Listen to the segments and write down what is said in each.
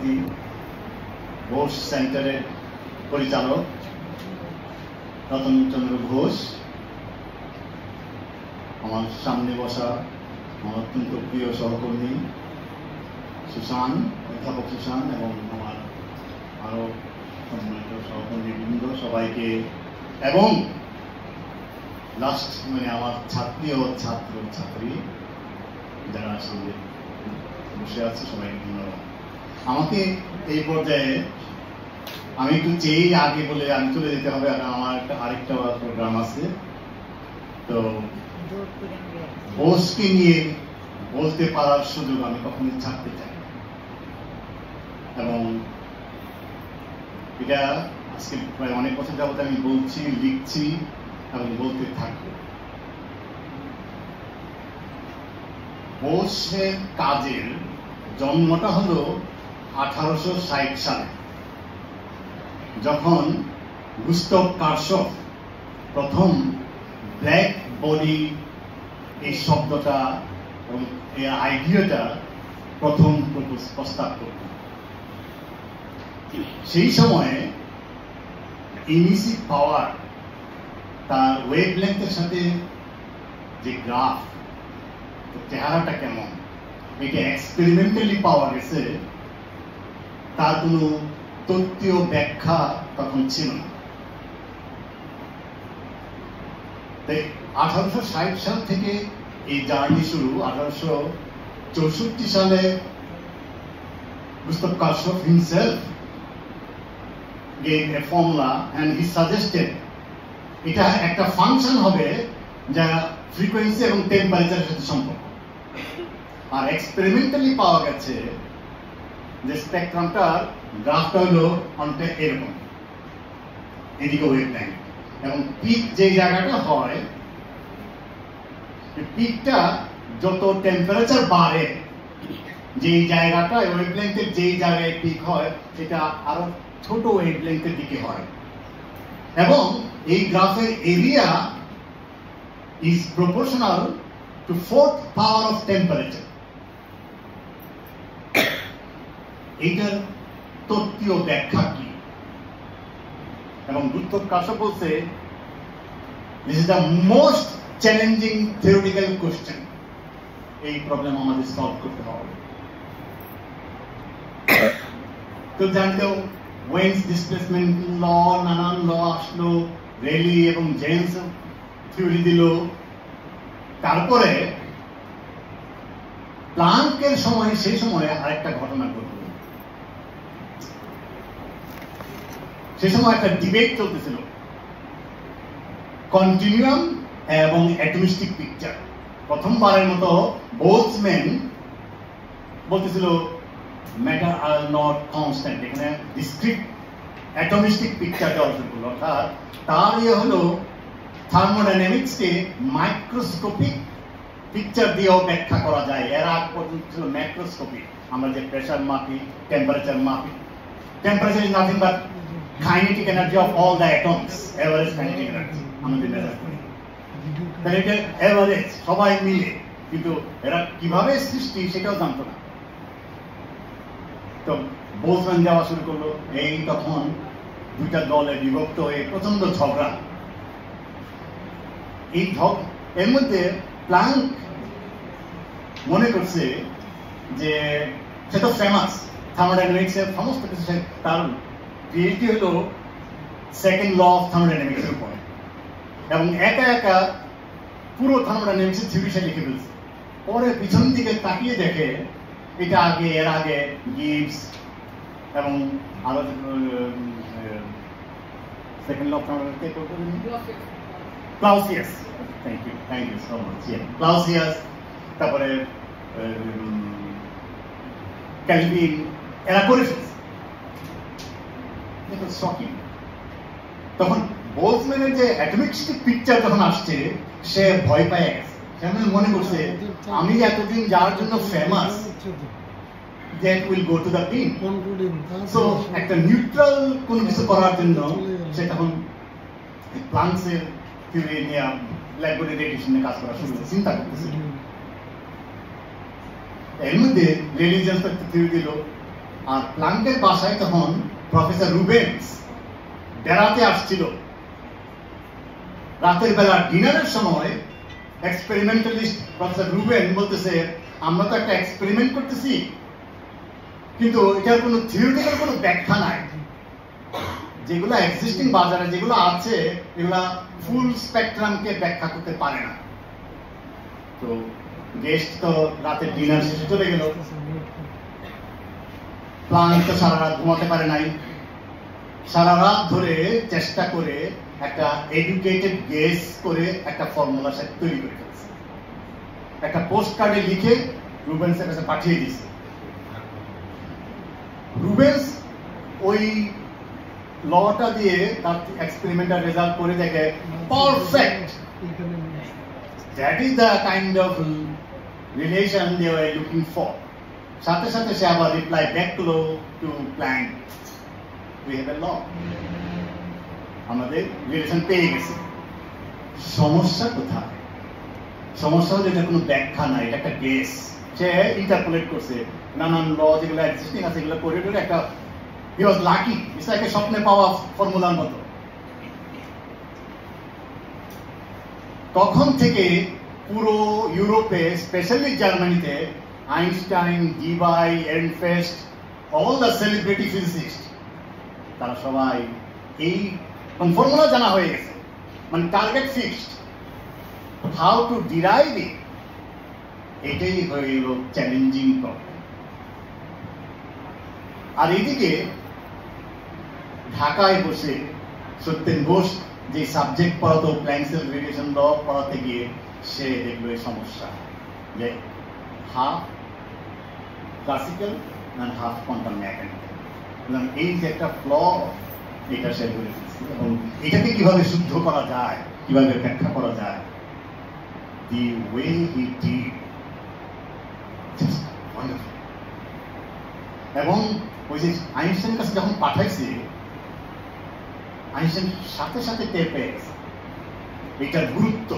সভাপতি, ঘোষ সেন্টারের পরিচালক রতনচন্দ্র ঘোষ, আমার সামনে বসা আমার অত্যন্ত প্রিয় সহকর্মী সুশান, অধ্যাপক সুশান, এবং আমার আরো সম্মানিত সহকর্মী বৃন্দ সবাইকে, এবং লাস্ট আমার ছাত্রী ও ছাত্রী যারা আসলে বসে আছে সবাইকে ধন্যবাদ। আমাকে এই পর্যায়ে আমি একটু চেয়ে আগে বলে আমি চলে যেতে হবে, আমার আরেকটা প্রোগ্রাম আছে। তো বোসকে নিয়ে বলতে পারার সুযোগ আমি কখনোই ছাড়তে চাই, এবং এটা আজকে প্রায় অনেক বছর যাবত আমি বলছি, লিখছি এবং বলতে থাকবো। বোসের কাজের জন্মটা হলো 1860 সালে, যখন গুস্তাভ কারশফ প্রথম ব্ল্যাক বডি এই শব্দটা এবং এই আইডিয়াটা প্রথম প্রস্তাব করত। সেই সময়ে ইমিসিভ পাওয়ার, তার ওয়েভলেংথের সাথে যে গ্রাফ, চেহারাটা কেমন, এটা এক্সপেরিমেন্টালি পাওয়া গেছে, তার কোনো তত্ত্বীয় ব্যাখ্যা তখন ছিল না। 1860 সাল থেকে এই জার্নি শুরু। 1864 সালে Gustave কারশফ himself gave a formula and he suggested এটা একটা ফাংশন হবে যা ফ্রিকোয়েন্সি এবং টেম্পারেচারের সাথে সম্পর্ক। আর এক্সপেরিমেন্টালি পাওয়া গেছে যে স্পেকট্রামটার গ্রাফটা হলো অনেকটা এরকম, এদিকে ওয়েভলেংথ, এবং পিক যে জায়গাটা হয়, পিকটা যত টেম্পারেচার বাড়ে, যেই জায়গাটা ওয়েভলেংথের যেই জায়গায় পিক হয় সেটা আরো ছোট ওয়েভলেংথের দিকে হয়, এবং এই গ্রাফের area is proportional to 4th power of temperature. এইটার তত্ত্বীয় ব্যাখ্যা কি? এবং গুস্তাভ কারশফ বলছে this is the most challenging theoretical question. এই প্রবলেম আমাদের সলভ করতে হবে। তো জানতো ওয়েন্স ডিসপ্লেসমেন্ট ল, নানান ল আসলো, রেলি এবং জেমস থিওরি দিল। তারপরে প্লাঙ্কের সময়, সেই সময়ে আরেকটা ঘটনা ঘটল। সেই সময় একটা ডিবেট চলতেছিল কন্টিনিউয়াম এবং অ্যাটমিস্টিক পিকচার। প্রথমবারের মতো বোলৎজম্যান বলতেছিল ম্যাটার আর নট কনস্ট্যান্ট, এখানে ডিসক্রিট অ্যাটমিস্টিক পিকচারটা অর্জন করলো। অর্থাৎ তার হলো থার্মোডাইনামিক্সকে মাইক্রোস্কোপিক পিকচার দিয়েও ব্যাখ্যা করা যায়। এর আগ পর্যন্ত ছিল ম্যাক্রোস্কোপিক, আমরা যে প্রেসার মাপি, টেম্পারেচার মাপি। Temperature is nothing but kinetic energy of all the atoms, average kinetic energy আমাদের মেজার করি। তাহলে এটা এভারেজ সবাই মিলে, কিন্তু এরা কিভাবে সৃষ্টি সেটাও জানতো না। তো বোলৎজম্যান যাওয়া শুরু করলো। এই তখন দুইটা দলে বিভক্ত হয়ে প্রচন্ড ঝগড়া। এই এর মধ্যে প্লাঙ্ক মনে করছে যে সে তো ফেমাস থার্মোডাইনামিক্সের সমস্ত কিছু, তার পিএইচডি হলো সেকেন্ড ল অফ থার্মোডাইনামিক্সের উপরে, এবং একা একা পুরো থার্মোডাইনামিক্সের থিওরিটা লিখে ফেলছে। পরে পিছন দিকে তাকিয়ে দেখে এটা আগে, এর আগে গিবস এবং আরো second law of thermodynamics Clausius, thank you so much, Clausius, তারপরে ক্যালভিন, এরা করে ফেলছে। শকিং। তখন বোলৎজম্যানের যে অ্যাটমিস্টিক পিকচার যখন আসছে, সে ভয় পেয়ে গেছে। সে মনে করছে আমি এতদিন যার জন্য famous, that will go to the pin. So একটা নিউট্রাল কোন কিছু করার জন্য সে তখন প্লাঙ্কসের থিওরি নিয়ে ব্ল্যাক বডি রেডিয়েশন নিয়ে কাজ করা শুরু করে চিন্তা করতেছে। এর মধ্যে রিলিজিয়াস একটা থিওরি দিল আর প্লাঙ্কের বাসায় তখন প্রফেসর রুবেন্স বেড়াতে আসছিল। রাতের বেলা ডিনারের সময় এক্সপেরিমেন্টালিস্ট প্রফেসর রুবেন বলতেছে, আমরা তো একটা এক্সপেরিমেন্ট করতেছি, কিন্তু এটার কোনো থিওরিটিক্যাল কোনো ব্যাখ্যা নাই। যেগুলো এক্সিস্টিং বাজারে যেগুলো আছে এগুলা ফুল স্পেকট্রামকে ব্যাখ্যা করতে পারে না। তো গেস্ট তো রাতে ডিনার শেষে চলে গেল, প্লাঙ্ক তো সারা রাত ঘুমাতে পারে নাই, সারা রাত ধরে চেষ্টা করে একটা এডুকেটেড গেস করে একটা ফর্মুলা সেট তৈরি করে ফেলছে, একটা পোস্ট কার্ডে লিখে রুবেন্সের কাছে পাঠিয়ে দিয়েছে। রুবেন্স ওই লটা দিয়ে তার এক্সপেরিমেন্টাল রেজাল্ট করে দেখে perfect, that is the kind of relation they were looking for. সাথে সাথে সে আবার রিপ্লাই ব্যাক করলো to Planck, we have a law, আমাদের রিলেশন পেয়ে গেছে। সমস্যা কোথায়? সমস্যা হলো এটা কোনো ব্যাখ্যা নাই, এটা একটা গেস। সে ইন্টারপোলেট করছে নানান ল যেগুলো এক্সিস্টিং আছে এগুলো করে করে একটা, he was lucky, it's like a স্বপ্নে পাওয়া ফর্মুলার মতো। তখন থেকে পুরো ইউরোপে, স্পেশালি জার্মানিতে, Einstein, Debye, Ehrenfest, all the celebrity physicist, তারা সবাই এই ফর্মুলা জানা হয়ে গেছে, মানে target fixed, how to derive it, এটাই হয়ে গেল চ্যালেঞ্জিং প্রবলেম। আর এইদিকে ঢাকায় বসে সত্যেন ঘোষ যে সাবজেক্ট পড়াতো প্ল্যাঙ্কস রেডিয়েশন ল পড়াতে গিয়ে সে দেখলো এই সমস্যা, যে half classical and half quantum mechanical, এবং এই যে একটা ফ্ল, এটা সে বলে দিচ্ছে। এবং এটাকে কিভাবে শুদ্ধ করা যায়, কিভাবে ব্যাখ্যা করা যায়, the way he did, just wonderful। এবং ওই যে আইনস্টাইনের কাছে যখন পাঠাইছে, আইনস্টাইন সাথে সাথে টের পেয়ে গেছে এটার গুরুত্ব।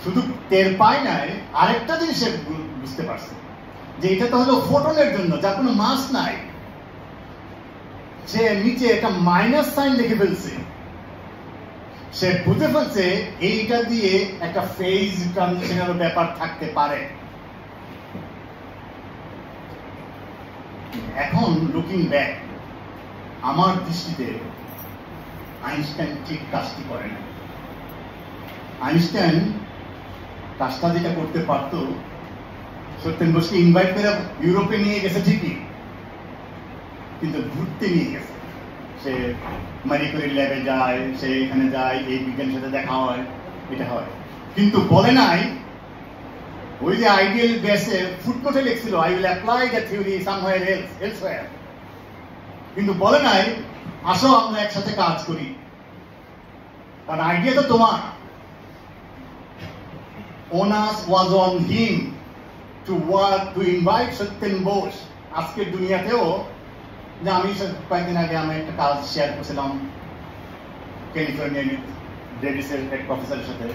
শুধু টের পায় নাই, আরেকটা জিনিস বুঝতে পারছে যে এটা তো হলো ফোটনের জন্য, যার কোনো মাস নাই। সে নিচে একটা মাইনাস সাইন লিখে ফেলছে, সে বুঝে ফেলছে এইটা দিয়ে একটা ফেজ ট্রানজিশনের ব্যাপার থাকতে পারে। এখন লুকিং ব্যাক, আমার দৃষ্টিতে আইনস্টাইন ঠিক কাজটি করে না। আইনস্টাইন কাজটা যেটা করতে পারত, সত্যেন ঘোষকে ইনভাইট করে ইউরোপে নিয়ে গেছে ঠিকই, কিন্তু ঘুরতে নিয়ে গেছে। সে মারি ক্যুরি ল্যাবে যায়, সে এখানে যায়, এই বিজ্ঞানের সাথে দেখা হয়, এটা হয়, কিন্তু বলে নাই ওই যে আইডিয়াল গ্যাসে ফুটনোটে লিখছিল, I will apply the theory somewhere elsewhere, কিন্তু বলে নাই আসো আমরা একসাথে কাজ করি, কারণ আইডিয়া তো তোমার। onus was on him to work to invite Satyen Bose. আজকের দুনিয়াতেও যে আমি কয়েকদিন আগে আমি একটা কাজ শেয়ার করছিলাম ক্যালিফোর্নিয়া ডেভিসের এক প্রফেসরের সাথে,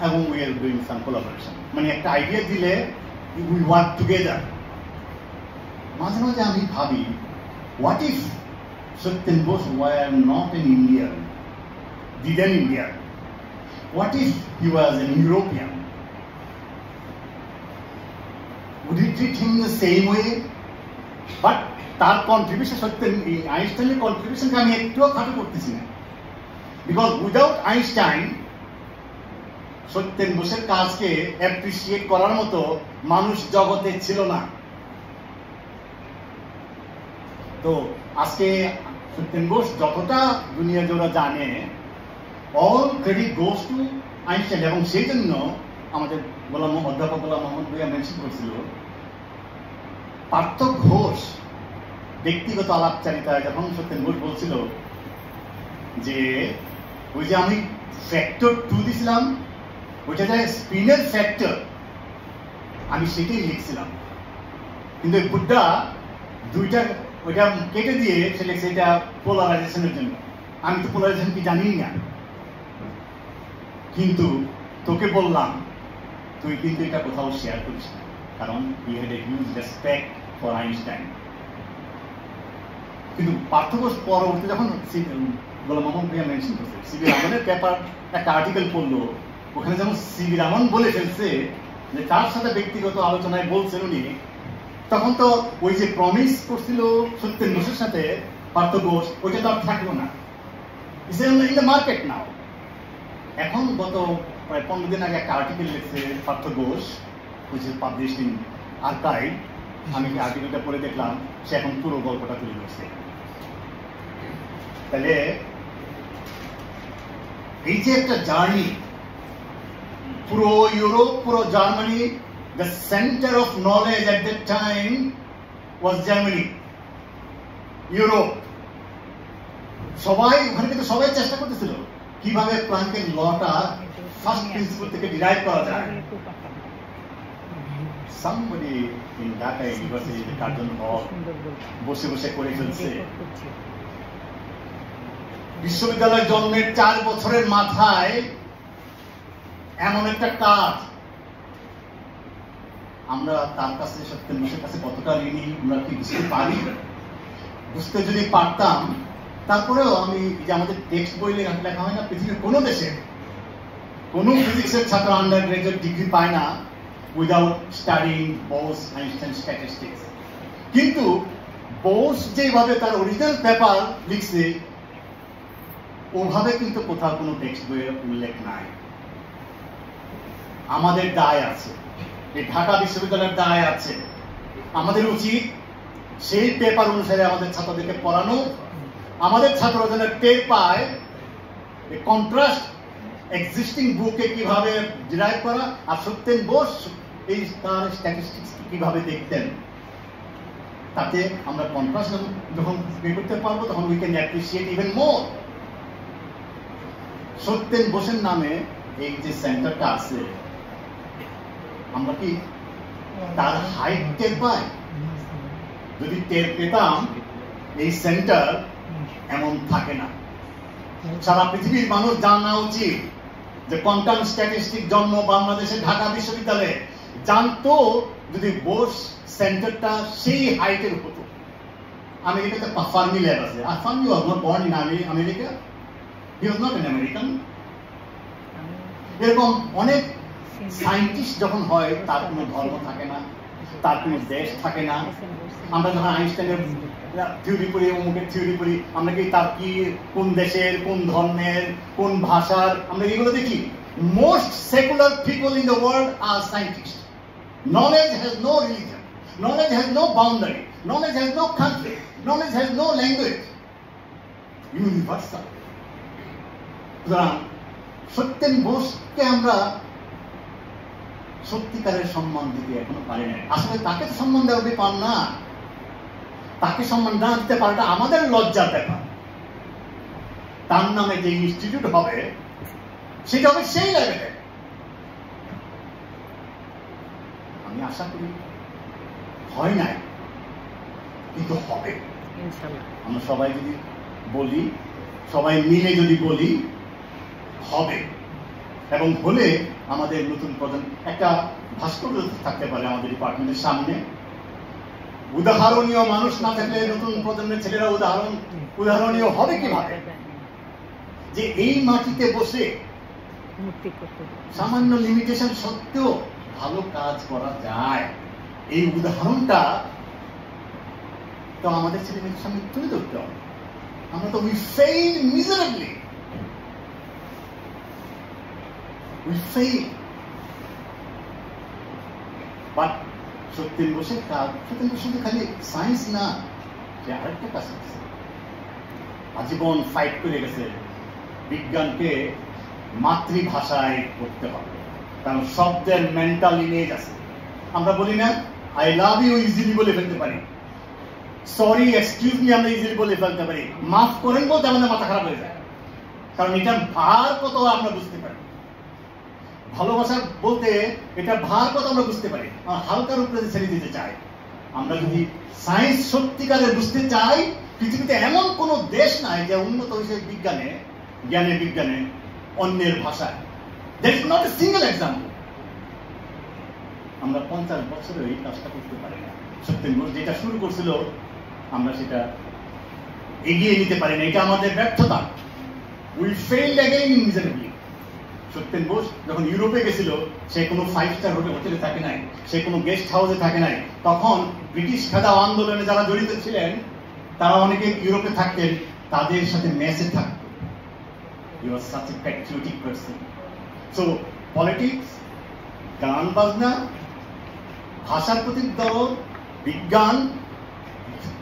এবং we are doing some collaboration, মানে একটা আইডিয়া দিলে উই ওয়ার্ক টুগেদার। মাঝে মাঝে আমি ভাবি, what if Satyen Bose were not an Indian, didn't India, what if he was an European? Would he treat him the same way? But তার contribution, Satyen আইনস্টাইনের কন্ট্রিবিউশনকে আমি একটুও খাটো করতেছি না, বিকজ উইদাউট আইনস্টাইন সত্যেন বোসের কাজকে অ্যাপ্রিসিয়েট করার মতো মানুষ জগতে ছিল না। তো আজকে সত্যেন বোস যতটা দুনিয়া জোড়া জানে, all credit goes to Einstein. এবং সেই জন্য আমাদের অধ্যাপক গোলাম মোহাম্মদ ভূঁইয়া মেনশন করেছিল, পার্থ ঘোষ ব্যক্তিগত আলাপচারিতায় যখন সত্যেন ঘোষ বলছিল যে ওই যে আমি ফ্যাক্টর 2 দিছিলাম, ওইটা যায় স্পিনের ফ্যাক্টর, আমি সেটাই লিখছিলাম, কিন্তু ওই বুড্ডা দুইটা ওইটা কেটে দিয়ে সে লিখছে এটা পোলারাইজেশনের জন্য। আমি তো পোলারাইজেশন কি জানি না, কিন্তু তোকে বললাম তুই কিন্তু এটা কোথাও শেয়ার করিস না, কারণ he had a huge respect for Einstein. কিন্তু পার্থক্য পরবর্তী যখন গোলাম মোহাম্মদ ভূঁইয়া মেনশন করছে, সিবি রহমানের পেপার একটা আর্টিকেল পড়লো, ওখানে যেমন সিবি রহমান বলে ফেলছে যে তার সাথে ব্যক্তিগত আলোচনায় বলছেন উনি, তখন তো ওই যে প্রমিস করছিল সত্যেন ঘোষের সাথে পার্থ ঘোষ, ওইটা তো আর থাকলো না। ইন দ্য মার্কেট নাও। এখন গত প্রায় 15 দিন আগে একটা আর্টিকেল লিখছে Partha Ghosh, which is published in Archive। আমি আর্টিকেলটা পড়ে দেখলাম, সে এখন পুরো গল্পটা তুলে ধরছে। তাহলে এই যে একটা জার্নি, পুরো ইউরোপ, পুরো Germany, the center of knowledge at that time was Germany, Europe. সবাই ওখানে কিন্তু সবাই চেষ্টা করতেছিল কিভাবে প্লাঙ্কের লটা ফার্স্ট প্রিন্সিপল থেকে ডিরাইভ করা যায়। Somebody in Dhaka University, the Carlton Hall, বসে বসে করে ফেলছে। বিশ্ববিদ্যালয় জন্মের 4 বছরের মাথায় এমন একটা কাজ, আমরা তার কাছে সত্যেন ঘোষের কাছে কতটা ঋণী আমরা কি বুঝতে পারি? বুঝতে যদি পারতাম, তারপরেও আমি যে আমাদের টেক্সট বই লেখা হয় না, পৃথিবীর কোনো দেশে কোনো ফিজিক্সের ছাত্র আন্ডার গ্রাজুয়েট ডিগ্রি পায় না without studying Bose Einstein statistics. কিন্তু বোস যেভাবে তার অরিজিনাল পেপার লিখছে, ওভাবে কিন্তু কোথাও কোনো টেক্সট বইয়ের উল্লেখ নাই। আমাদের দায় আছে, এই ঢাকা বিশ্ববিদ্যালয়ের দায় আছে, আমাদের উচিত সেই পেপার অনুসারে আমাদের ছাত্রদেরকে পড়ানো, আমাদের ছাত্ররা যেন টের পায় কন্ট্রাস্ট এক্সিস্টিং বুকে কিভাবে ডিরাইভ করা, আর সত্যেন বোস এই তার স্ট্যাটিস্টিক্স কিভাবে দেখতেন। তাতে আমরা কন্ট্রাস্ট যখন বের করতে পারবো, তখন we can appreciate even more. Satyen বোসের নামে এই যে সেন্টারটা আছে, আমরা কি তার হাইট টের পাই? যদি টের পেতাম, এই সেন্টার এমন থাকে না। সারা পৃথিবীর মানুষ জানা উচিত যে কোয়ান্টাম স্ট্যাটিস্টিক জন্ম বাংলাদেশের ঢাকা বিশ্ববিদ্যালয়ে। জানতো যদি বোস সেন্টারটা সেই হাইটের হতো। আমেরিকাতে ফার্মি ল্যাব আছে, আর Fermi was not born in America, he was not an American. এরকম অনেক সায়েন্টিস্ট যখন হয়, তার কোনো ধর্ম থাকে না, তার কোনো দেশ থাকে না। আমরা যখন আইনস্টাইনের থিওরি পড়ি, অমুকের থিওরি পড়ি, আমরা কি তার কি কোন দেশের, কোন ধর্মের, কোন ভাষার, আমরা এগুলো দেখি। Most secular people in the world are scientist. Knowledge has no religion, knowledge has no boundary, knowledge has no country, knowledge has no language, universal. সুতরাং সত্যেন বোসকে আমরা সত্যিকারের সম্মান দিতে এখনো পারি না। আসলে তাকে সম্মান দেওয়া ব্যাপার না, তাকে সম্মান না দিতে পারাটা আমাদের লজ্জার ব্যাপার। তার নামে যে ইনস্টিটিউট হবে, সেটা হবে সেই লেভেলে। আমি আশা করি হয় নাই, কিন্তু হবে। আমরা সবাই যদি বলি, সবাই মিলে যদি বলি, হবে। এবং হলে আমাদের নতুন প্রজন্ম একটা ভাস্কর্য থাকতে পারে আমাদের ডিপার্টমেন্টের সামনে। উদাহরণীয় মানুষ না থাকলে নতুন প্রজন্মের ছেলেরা উদাহরণীয় হবে কিভাবে? যে এই মাটিতে বসে সামান্য লিমিটেশন সত্ত্বেও ভালো কাজ করা যায়, এই উদাহরণটা তো আমাদের ছেলেমেয়েদের সামনে তুলে ধরতে হবে। আমরা তো we fail miserably, we fail. But Satyen বোসের কাজ, সত্যেন বোস শুধু খালি সায়েন্স না, সে আরেকটা কাজ করছে। আজীবন ফাইট করে গেছে বিজ্ঞানকে মাতৃভাষায় করতে হবে, কারণ শব্দের মেন্টাল ইমেজ আছে। আমরা বলি না আই লাভ ইউ ইজিলি বলে ফেলতে পারি, সরি এক্সকিউজ মি আমরা ইজিলি বলে ফেলতে পারি, মাফ করেন বলতে আমাদের মাথা খারাপ হয়ে যায়, কারণ এটার ভার কত আমরা বুঝতে পারি। ভালোবাসা বলতে এটা ভার কত আমরা বুঝতে পারি, হালকার উপরে ছেড়ে দিতে চাই। আমরা যদি সায়েন্স সত্যিকারে বুঝতে চাই, পৃথিবীতে এমন কোন দেশ নাই যে উন্নত হয়েছে বিজ্ঞানে, জ্ঞানে বিজ্ঞানে অন্যের ভাষায়। That is not a single example. আমরা 50 বছরে এই কাজটা করতে পারি না। সত্যেন বোস যেটা শুরু করছিল, আমরা সেটা এগিয়ে নিতে পারি না, এটা আমাদের ব্যর্থতা। We failed again miserably. Satyen Bose যখন ইউরোপে গেছিল, সে কোনো 5 স্টার হোটেলে থাকে নাই, সে কোনো গেস্ট হাউসে থাকে নাই। তখন ব্রিটিশ খেদাও আন্দোলনে যারা জড়িত ছিলেন তারা অনেকে ইউরোপে থাকতেন, তাদের সাথে মেসে থাকত। He was such a patriotic person. So politics, গান বাজনা, ভাষার প্রতি দরদ, বিজ্ঞান,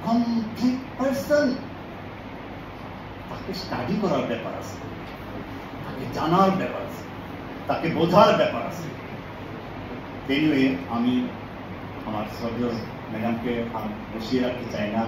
কমপ্লিট পারসন। তাকে স্টাডি করার ব্যাপার আছে, তাকে জানার ব্যাপার আছে, তাকে বোঝার ব্যাপার আছে। এনিওয়ে, আমি আমার শ্রদ্ধেয় ম্যাডামকে আর বসিয়ে রাখতে চাই না।